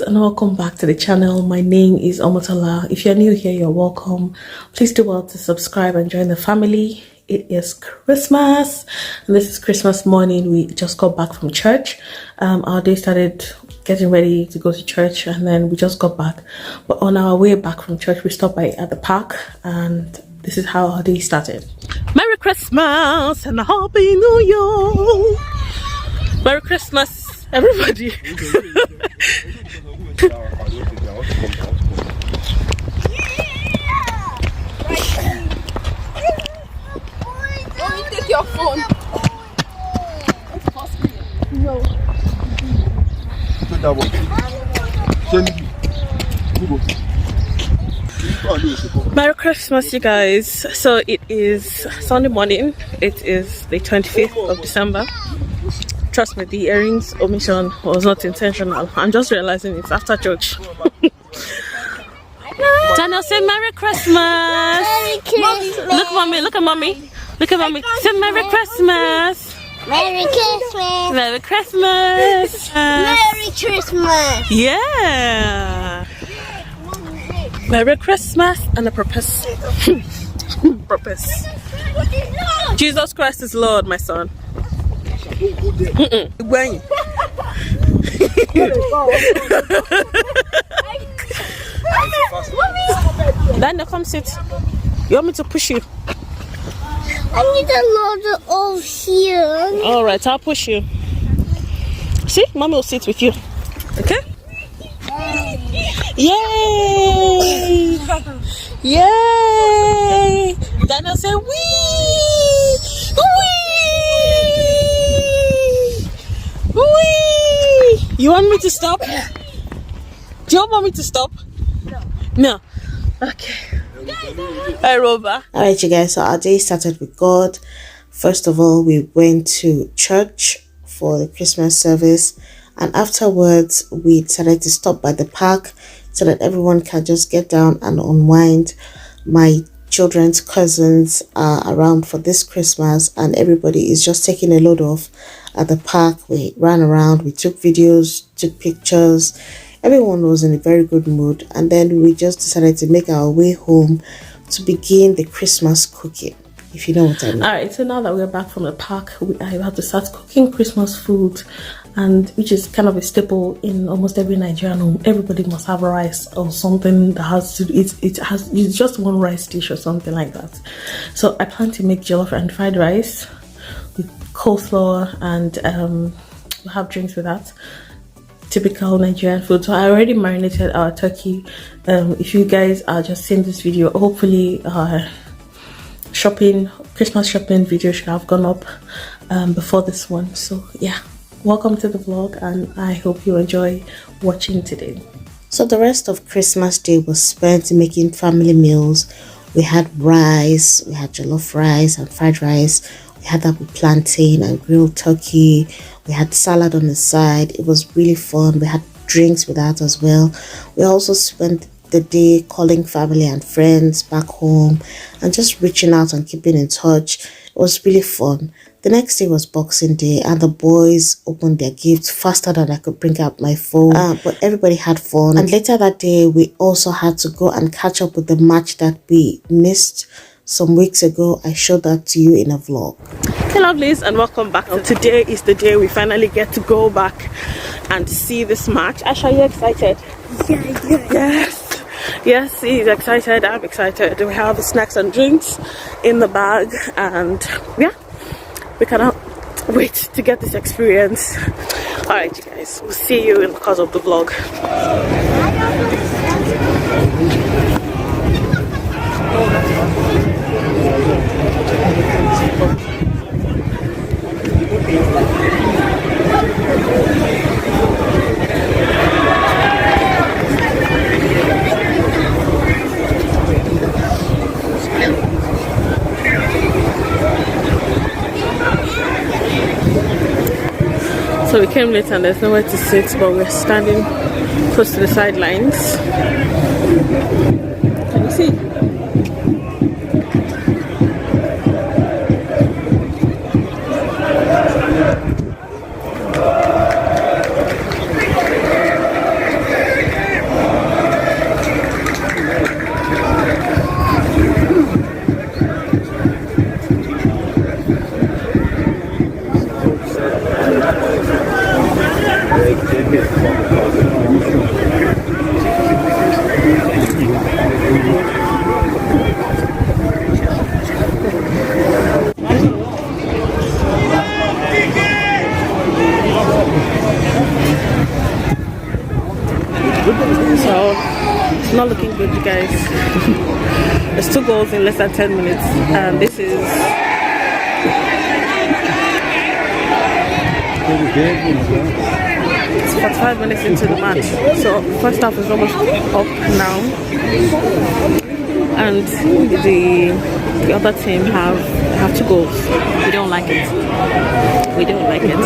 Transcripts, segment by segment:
and welcome back to the channel. My name is Tola. If you're new here, you're welcome. Please do well to subscribe and join the family. It is Christmas and this is Christmas morning. We just got back from church. Our day started getting ready to go to church and then we just got back. But on our way back from church, we stopped by at the park and this is how our day started. Merry Christmas and a Happy New Year! Merry Christmas, everybody! Take your phone. No. Merry Christmas, you guys. So it is Sunday morning. It is the 25th of December. Trust me, the earrings omission was not intentional. I'm just realizing it's after church. Daniel, say Merry Christmas. Merry Christmas. Look, mommy. Look at mommy. Look at mommy. Say Merry Christmas. Merry Christmas. Merry Christmas. Merry Christmas. Yeah. Merry Christmas and a purpose. Purpose. Jesus Christ is Lord, my son. When? Daniel, come sit. You want me to push you? I need a lot of here. Alright, I'll push you. See, mommy will sit with you. Okay? Yay! Yay! Daniel say wee! Wee! Wee! You want me to stop? Do you want me to stop? No. Okay. Hi, Roba. Alright, you guys, so our day started with God. First of all, we went to church for the Christmas service, and afterwards, we decided to stop by the park so that everyone can just get down and unwind. My children's cousins are around for this Christmas, and everybody is just taking a load off at the park. We ran around, we took videos, took pictures. Everyone was in a very good mood, and then we just decided to make our way home to begin the Christmas cooking, if you know what I mean. Alright, so now that we're back from the park, I have to start cooking Christmas food, and which is kind of a staple in almost every Nigerian home. Everybody must have rice or something that has to it's just one rice dish or something like that. So I plan to make jollof and fried rice with coleslaw, and we'll have drinks with that. Typical Nigerian food. So I already marinated our turkey. If you guys are just seeing this video, hopefully Christmas shopping video should have gone up before this one. So yeah, welcome to the vlog and I hope you enjoy watching today. So the rest of Christmas Day was spent making family meals. We had rice, we had jollof rice and fried rice. We had that with plantain and grilled turkey. We had salad on the side. It was really fun. We had drinks with that as well. We also spent the day calling family and friends back home and just reaching out and keeping in touch. It was really fun. The next day was Boxing Day and the boys opened their gifts faster than I could bring out my phone. But everybody had fun. And later that day, we also had to go and catch up with the match that we missed some weeks ago. I showed that to you in a vlog. Hey lovelies, and welcome back. Today is the day we finally get to go back and see this match. Asha, are you excited? Yes, he's excited. I'm excited. We have snacks and drinks in the bag, and yeah, we cannot wait to get this experience. Alright you guys, we'll see you in the course of the vlog. So we came late and there's nowhere to sit, but we're standing close to the sidelines. Can you see? So it's not looking good, you guys. There's 2 goals in less than 10 minutes, and this is it's 45 minutes into the match. So first half is almost up now, and the other team have 2 goals. We don't like it. We don't like it.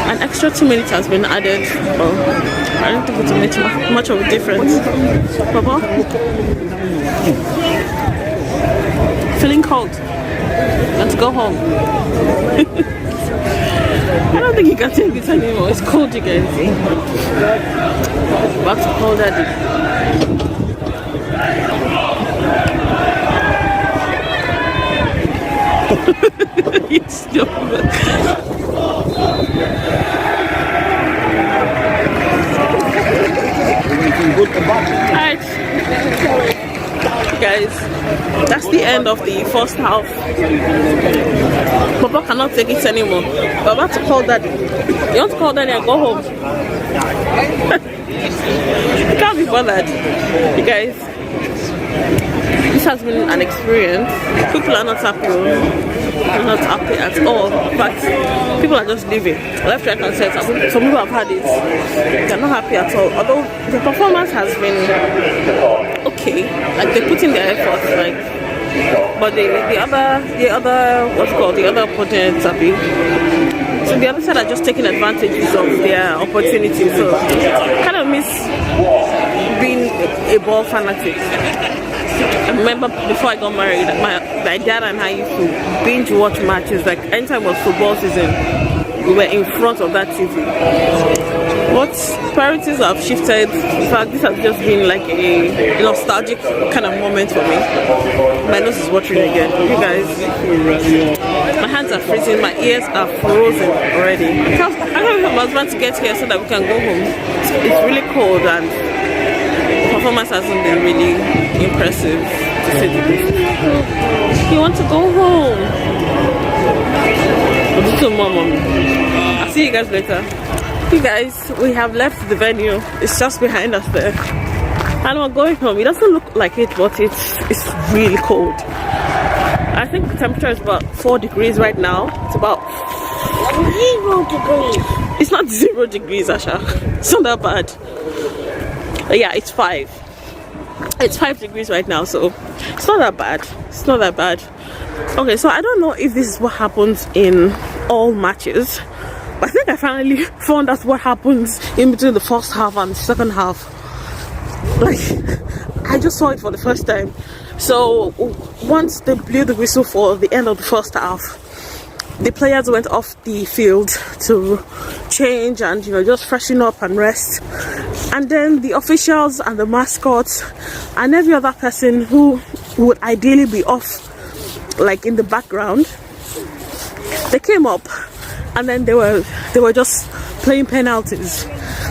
An extra 2 minutes has been added. Oh, I don't think it will make much of a difference. Papa? Feeling cold? Want to go home? I don't think you can take this anymore. It's cold, you guys. Back to cold daddy. It's stupid. Alright, guys, that's the end of the first half. Papa cannot take it anymore. We're about to call daddy. You want to call daddy and go home? You can't be bothered, you guys. This has been an experience. People are not happy. I'm not happy at all. But people are just leaving. Left, right, and center. Some people have had it. They're not happy at all. Although the performance has been okay. Like they put in their effort. Like, but the other what's called the other opponents are big. So the other side are just taking advantages of their opportunities. So I kind of miss being a ball fanatic. I remember before I got married, my dad and I used to binge watch matches. Like anytime it was football season, we were in front of that TV. But priorities have shifted. In fact, this has just been like a nostalgic kind of moment for me. My nose is watering again. You guys, my hands are freezing, my ears are frozen already. I don't know if my husband to get here so that we can go home. It's really cold and performance hasn't been really impressive to say the least. You want to go home? To Mommy. I'll see you guys later. You guys, we have left the venue. It's just behind us there, and we're going home. It doesn't look like it, but it's really cold. I think the temperature is about 4 degrees right now. It's about 0 degrees. It's not 0 degrees, Asha. It's not that bad. Yeah, it's 5. It's 5 degrees right now, so it's not that bad. It's not that bad. Okay, so I don't know if this is what happens in all matches, but I think I finally found out what happens in between the first half and the second half. Like, I just saw it for the first time. So once they blew the whistle for the end of the first half, the players went off the field to change and, you know, just freshen up and rest. And then the officials and the mascots and every other person who would ideally be off, like in the background, they came up and then they were just playing penalties.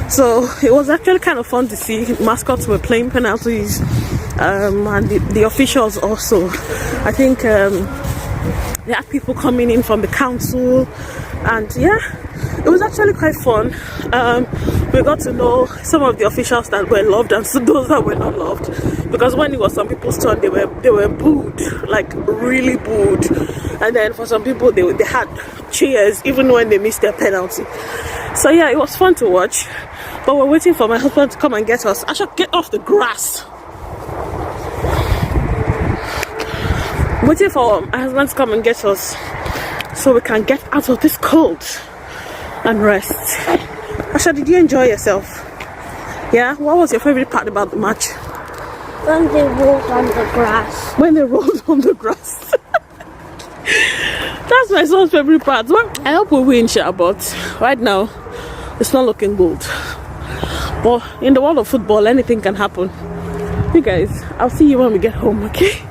So it was actually kind of fun to see. Mascots were playing penalties, and the officials also. I think they had people coming in from the council, and yeah, it was actually quite fun. We got to know some of the officials that were loved and those that were not loved, because when it was some people's turn, they were booed, like really booed, and then for some people they had cheers even when they missed their penalty. So yeah, it was fun to watch, but we're waiting for my husband to come and get us. I should get off the grass. Waiting for my husband to come and get us so we can get out of this cold and rest. Asha, did you enjoy yourself? Yeah? What was your favorite part about the match? When they rolled on the grass. When they rolled on the grass. That's my son's favorite part. Well, I hope we win, sure, but right now it's not looking good. But in the world of football, anything can happen. You guys, I'll see you when we get home, okay?